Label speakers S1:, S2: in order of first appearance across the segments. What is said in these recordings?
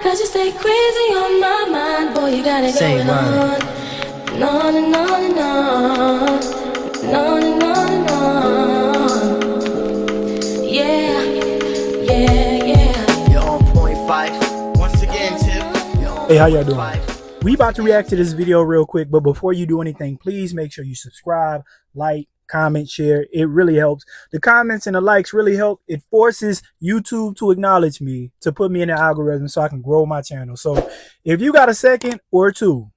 S1: Cause you stay crazy on my mind. Boy, you got it going on. On and on and on. On and on and on. Yeah, yeah, yeah.
S2: You're on point five. Once again, Tip.
S3: Hey, how y'all doing? We about to react to this video real quick, but before you do anything, please make sure you subscribe, like, comment, share. It really helps. The comments and the likes really help. It forces YouTube to acknowledge me, to put me in the algorithm so I can grow my channel. So if you got a second or two,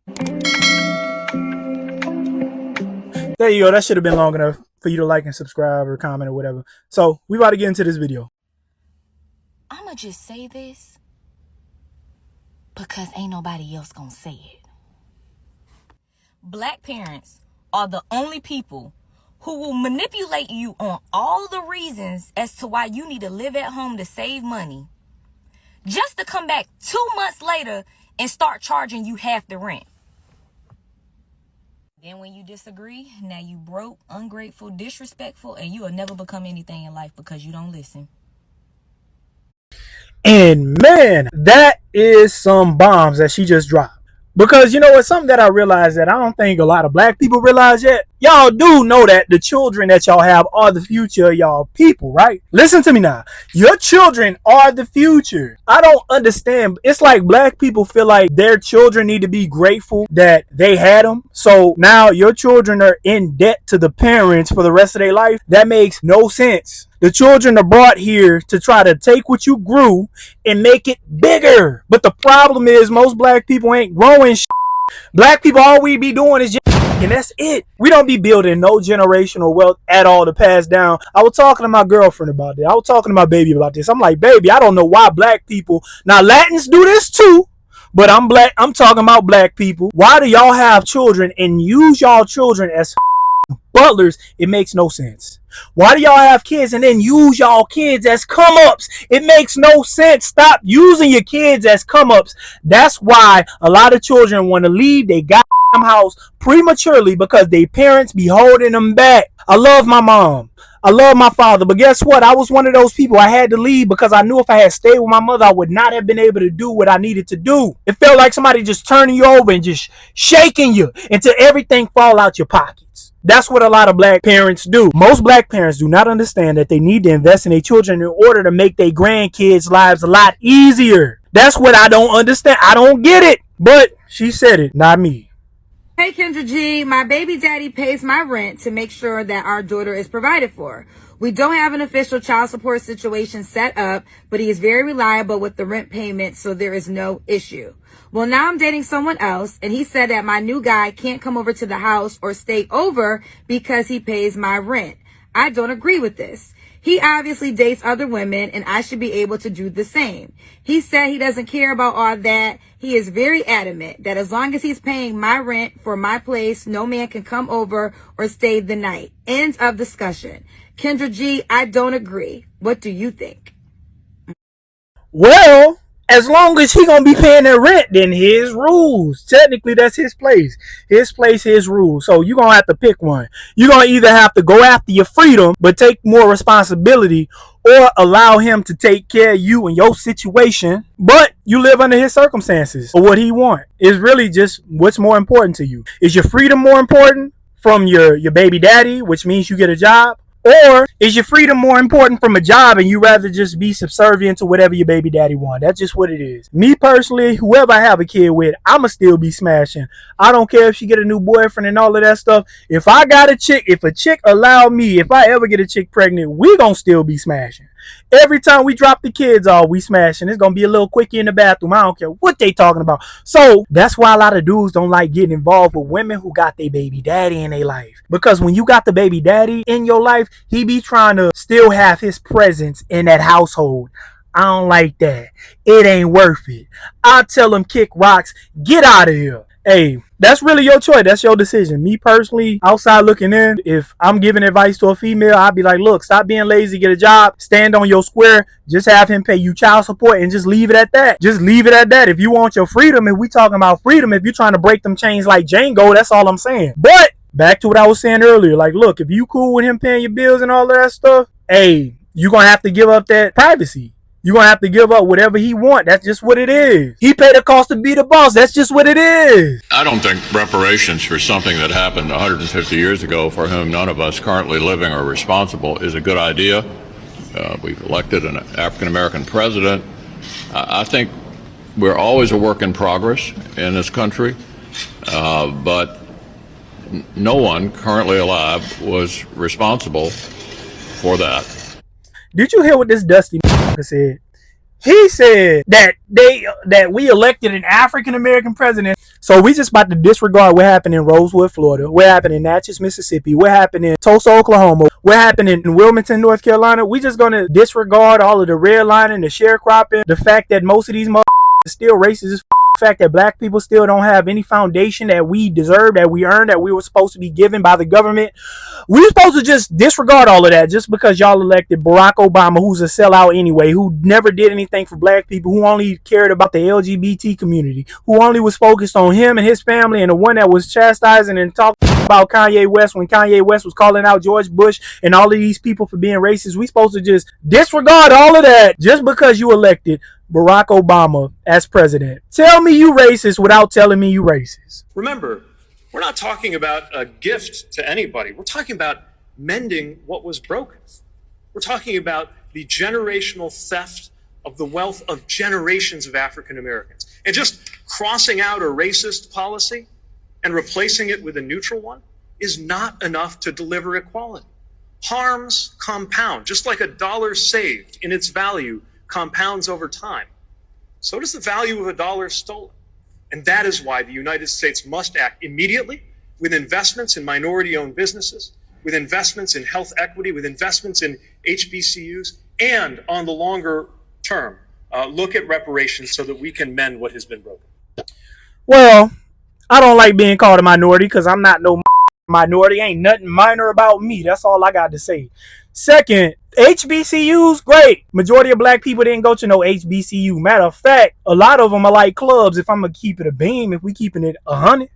S3: there you go. That should have been long enough for you to like and subscribe or comment or whatever. So we about to get into this video.
S4: I'ma just say this because ain't nobody else gonna say it. Black parents are the only people who will manipulate you on all the reasons as to why you need to live at home to save money, just to come back 2 months later and start charging you half the rent. Then when you disagree, now you broke, ungrateful, disrespectful, and you will never become anything in life because you don't listen.
S3: And man, that is some bombs that she just dropped. Because you know what, something that I realized that I don't think a lot of black people realize yet. Y'all do know that the children that y'all have are the future of y'all people, right? Listen to me now. Your children are the future. I don't understand. It's like black people feel like their children need to be grateful that they had them. So now your children are in debt to the parents for the rest of their life. That makes no sense. The children are brought here to try to take what you grew and make it bigger. But the problem is most black people ain't growing shit. Black people, all we be doing is just and that's it. We don't be building no generational wealth at all to pass down. I was talking to my girlfriend about this. I was talking to my baby about this. I'm like, baby, I don't know why black people, now Latins do this too, but I'm black. I'm talking about black people. Why do y'all have children and use y'all children as butlers? It makes no sense. Why do y'all have kids and then use y'all kids as come-ups? It makes no sense. Stop using your kids as come-ups. That's why a lot of children want to leave they goddamn house prematurely because their parents be holding them back. I love my mom. I love my father, but guess what? I was one of those people. I had to leave because I knew if I had stayed with my mother, I would not have been able to do what I needed to do. It felt like somebody just turning you over and just shaking you until everything fall out your pockets. That's what a lot of black parents do. Most black parents do not understand that they need to invest in their children in order to make their grandkids' lives a lot easier. That's what I don't understand. I don't get it. But she said it, not me.
S5: Hey Kendra G, my baby daddy pays my rent to make sure that our daughter is provided for. We don't have an official child support situation set up, but he is very reliable with the rent payment, so there is no issue. Well, now I'm dating someone else, and he said that my new guy can't come over to the house or stay over because he pays my rent. I don't agree with this. He obviously dates other women, and I should be able to do the same. He said he doesn't care about all that. He is very adamant that as long as he's paying my rent for my place, no man can come over or stay the night. End of discussion. Kendra G, I don't agree. What do you think?
S3: Well, as long as he gonna be paying that rent, then his rules. Technically, that's his place. His place, his rules. So you're gonna have to pick one. You're gonna either have to go after your freedom, but take more responsibility, or allow him to take care of you and your situation, but you live under his circumstances or what he want. It's really just what's more important to you. Is your freedom more important from your baby daddy, which means you get a job? Or is your freedom more important from a job and you rather just be subservient to whatever your baby daddy wants? That's just what it is. Me personally, whoever I have a kid with, I'ma still be smashing. I don't care if she get a new boyfriend and all of that stuff. If I got a chick, if a chick allow me, if I ever get a chick pregnant, we gonna still be smashing. Every time we drop the kids off, we smashing. It's gonna be a little quickie in the bathroom. I don't care what they talking about. So that's why a lot of dudes don't like getting involved with women who got their baby daddy in their life. Because when you got the baby daddy in your life, he be trying to still have his presence in that household. I don't like that. It ain't worth it. I tell him kick rocks, get out of here. Hey, that's really your choice. That's your decision. Me personally, outside looking in, if I'm giving advice to a female, I'd be like, look, stop being lazy, get a job, stand on your square, just have him pay you child support and just leave it at that. Just leave it at that. If you want your freedom, if we talking about freedom, if you're trying to break them chains like Django, that's all I'm saying. But back to what I was saying earlier, like, look, if you cool with him paying your bills and all of that stuff, hey, you're going to have to give up that privacy. You're going to have to give up whatever he wants. That's just what it is. He paid the cost to be the boss. That's just what it is.
S6: I don't think reparations for something that happened 150 years ago for whom none of us currently living are responsible is a good idea. We've elected an African-American president. I think we're always a work in progress in this country, but no one currently alive was responsible for that.
S3: Did you hear what this dusty said? He said that we elected an African-American president, so we just about to disregard what happened in Rosewood, Florida, what happened in Natchez, Mississippi, what happened in Tulsa, Oklahoma, what happened in Wilmington, North Carolina. We just gonna disregard all of the redlining, the sharecropping, the fact that most of these motherfuckers are still racist, the fact that black people still don't have any foundation that we deserve, that we earned, that we were supposed to be given by the government. We're supposed to just disregard all of that just because y'all elected Barack Obama, who's a sellout anyway, who never did anything for black people, who only cared about the LGBT community, who only was focused on him and his family, and the one that was chastising and talking about Kanye West when Kanye West was calling out George Bush and all of these people for being racist. We supposed to just disregard all of that just because you elected Barack Obama as president. Tell me you racist without telling me you racist.
S7: Remember, we're not talking about a gift to anybody. We're talking about mending what was broken. We're talking about the generational theft of the wealth of generations of African Americans. And just crossing out a racist policy and replacing it with a neutral one is not enough to deliver equality. Harms compound, just like a dollar saved in its value compounds over time. So does the value of a dollar stolen. And that is why the United States must act immediately with investments in minority-owned businesses, with investments in health equity, with investments in HBCUs, and on the longer term, look at reparations so that we can mend what has been broken.
S3: Well, I don't like being called a minority because I'm not no minority. Ain't nothing minor about me. That's all I got to say. Second, HBCUs, great. Majority of black people didn't go to no HBCU. Matter of fact, a lot of them are like clubs. If I'm going to keep it a beam, if we keeping it 100,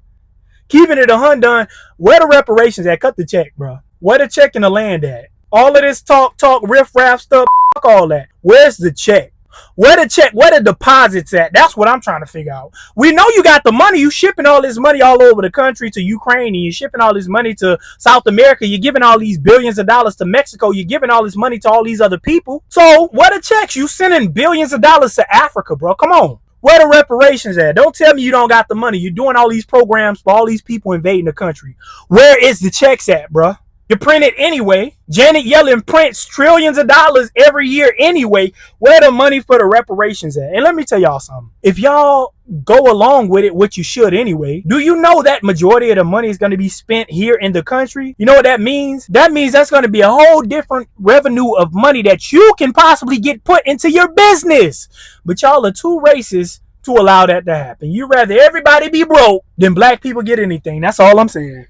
S3: keeping it 100 done, where the reparations at? Cut the check, bro. Where the check in the land at? All of this talk, riff raff stuff, fuck all that. Where's the check? Where the check? Where the deposits at? That's what I'm trying to figure out. We know you got the money. You shipping all this money all over the country to Ukraine, and you're shipping all this money to South America. You're giving all these billions of dollars to Mexico. You're giving all this money to all these other people. So where the checks? You sending billions of dollars to Africa, bro. Come on. Where the reparations at? Don't tell me you don't got the money. You're doing all these programs for all these people invading the country. Where is the checks at, bro? You print it anyway. Janet Yellen prints trillions of dollars every year anyway. Where the money for the reparations at? And let me tell y'all something. If y'all go along with it, which you should anyway, do you know that majority of the money is going to be spent here in the country? You know what that means? That means that's going to be a whole different revenue of money that you can possibly get put into your business. But y'all are too racist to allow that to happen. You'd rather everybody be broke than black people get anything. That's all I'm saying.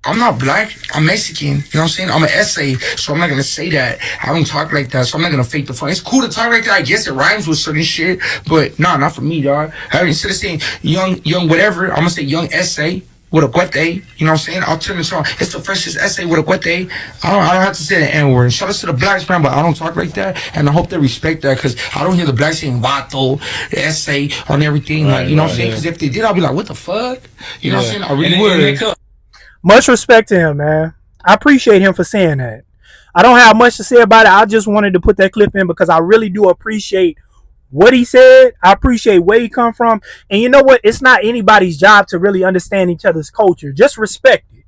S8: I'm not black. I'm Mexican. You know what I'm saying? I'm an essay, so I'm not gonna say that. I don't talk like that, so I'm not gonna fake the fun. It's cool to talk like that. I guess it rhymes with certain shit, but nah, not for me, dog. Instead of saying young whatever, I'm gonna say young essay with a cuete. You know what I'm saying? I'll turn this on. It's the freshest essay with a cuete. I don't have to say the N-word. Shout out to the blacks, man, but I don't talk like that, and I hope they respect that, because I don't hear the blacks saying vato, essay on everything. Right, like, you know what I'm saying? Because if they did, I'll be like, what the fuck? You know what I'm saying? I really would.
S3: Much respect to him, man. I appreciate him for saying that. I don't have much to say about it. I just wanted to put that clip in because I really do appreciate what he said. I appreciate where he come from. And you know what? It's not anybody's job to really understand each other's culture. Just respect it.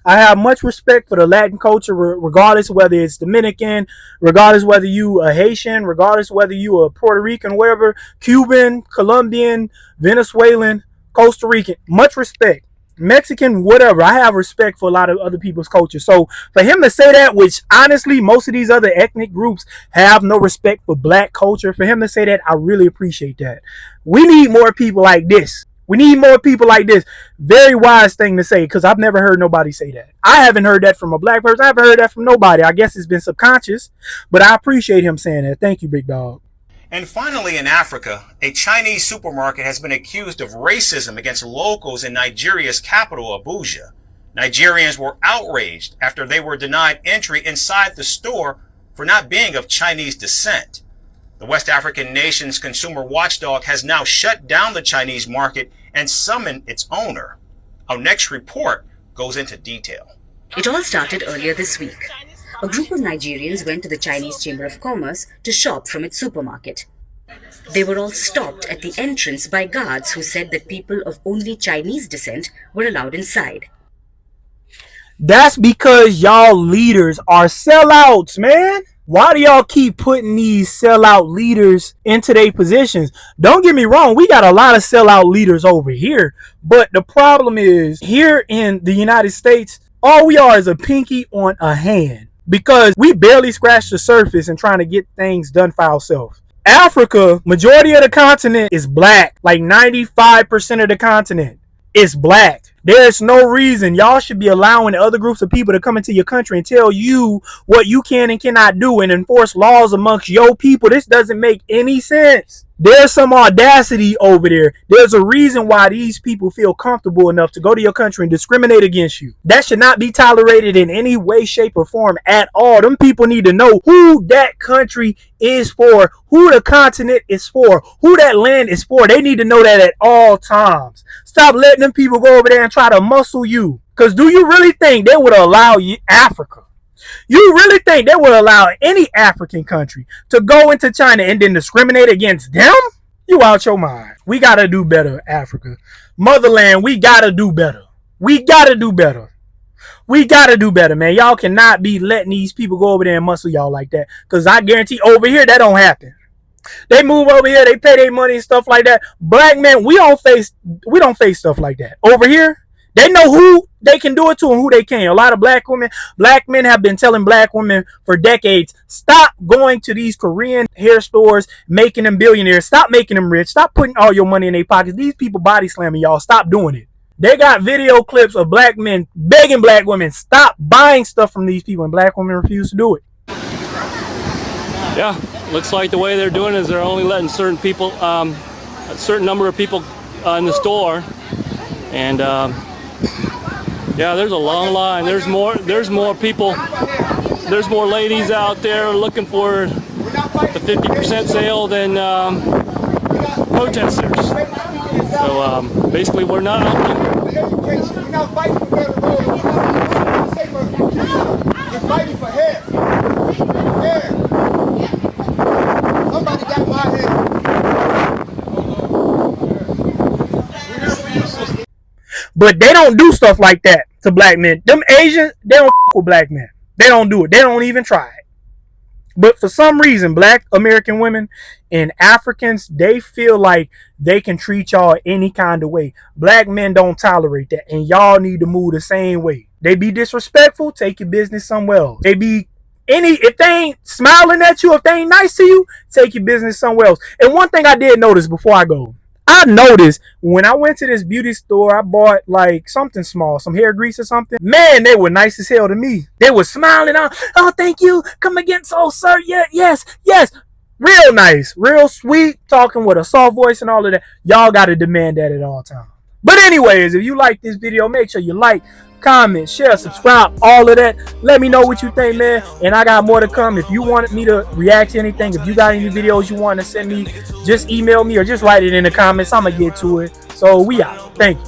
S3: I have much respect for the Latin culture, regardless whether it's Dominican, regardless whether you a Haitian, regardless whether you a Puerto Rican, wherever, Cuban, Colombian, Venezuelan, Costa Rican. Much respect. Mexican, whatever. I have respect for a lot of other people's culture. So for him to say that, which honestly most of these other ethnic groups have no respect for black culture, for him to say that, I really appreciate that. We need more people like this. We need more people like this. Very wise thing to say, because I've never heard nobody say that. I haven't heard that from a black person. I haven't heard that from nobody. I guess it's been subconscious, but I appreciate him saying that. Thank you, big dog.
S9: And finally, in Africa, a Chinese supermarket has been accused of racism against locals in Nigeria's capital, Abuja. Nigerians were outraged after they were denied entry inside the store for not being of Chinese descent. The West African nation's consumer watchdog has now shut down the Chinese market and summoned its owner. Our next report goes into detail.
S10: It all started earlier this week. A group of Nigerians went to the Chinese Chamber of Commerce to shop from its supermarket. They were all stopped at the entrance by guards who said that people of only Chinese descent were allowed inside.
S3: That's because y'all leaders are sellouts, man. Why do y'all keep putting these sellout leaders into their positions? Don't get me wrong, we got a lot of sellout leaders over here. But the problem is, here in the United States, all we are is a pinky on a hand. Because we barely scratch the surface and trying to get things done for ourselves. Africa, majority of the continent is black. Like 95% of the continent is black. There's no reason y'all should be allowing other groups of people to come into your country and tell you what you can and cannot do and enforce laws amongst your people. This doesn't make any sense. There's some audacity over there. There's a reason why these people feel comfortable enough to go to your country and discriminate against you. That should not be tolerated in any way, shape, or form at all. Them people need to know who that country is for, who the continent is for, who that land is for. They need to know that at all times. Stop letting them people go over there and try to muscle you. Because do you really think they would allow you, Africa? You really think they would allow any African country to go into China and then discriminate against them? You out your mind. We got to do better, Africa. Motherland, we got to do better. We got to do better. We got to do better, man. Y'all cannot be letting these people go over there and muscle y'all like that. Because I guarantee over here, that don't happen. They move over here, they pay their money and stuff like that. Black men, we don't face stuff like that. Over here, they know who they can do it to and who they can't. A lot of black men have been telling black women for decades, stop going to these Korean hair stores, making them billionaires. Stop making them rich. Stop putting all your money in their pockets. These people body slamming y'all. Stop doing it. They got video clips of black men begging black women, stop buying stuff from these people, and black women refuse to do it.
S11: Yeah, looks like the way they're doing is they're only letting certain people, a certain number of people in the store, and yeah, there's a long line. There's more people. There's more ladies out there looking for the 50% sale than protesters. So basically, we're not fighting for better roads. We're fighting for hair. Somebody got my hair.
S3: But they don't do stuff like that to black men. Them Asians, they don't f with black men. They don't do it. They don't even try it. But for some reason, black American women and Africans, they feel like they can treat y'all any kind of way. Black men don't tolerate that. And y'all need to move the same way. They be disrespectful, take your business somewhere else. If they ain't smiling at you, if they ain't nice to you, take your business somewhere else. And one thing I did notice before I go, I noticed when I went to this beauty store, I bought like something small, some hair grease or something. Man, they were nice as hell to me. They were smiling. Oh, thank you. Come again, so sir. Yeah, yes. Real nice, real sweet, talking with a soft voice and all of that. Y'all got to demand that at all times. But anyways, if you like this video, make sure you like, comment, share, subscribe, all of that. Let me know what you think, man. And I got more to come. If you wanted me to react to anything, if you got any videos you want to send me, just email me or just write it in the comments. I'm going to get to it. So we out. Thank you.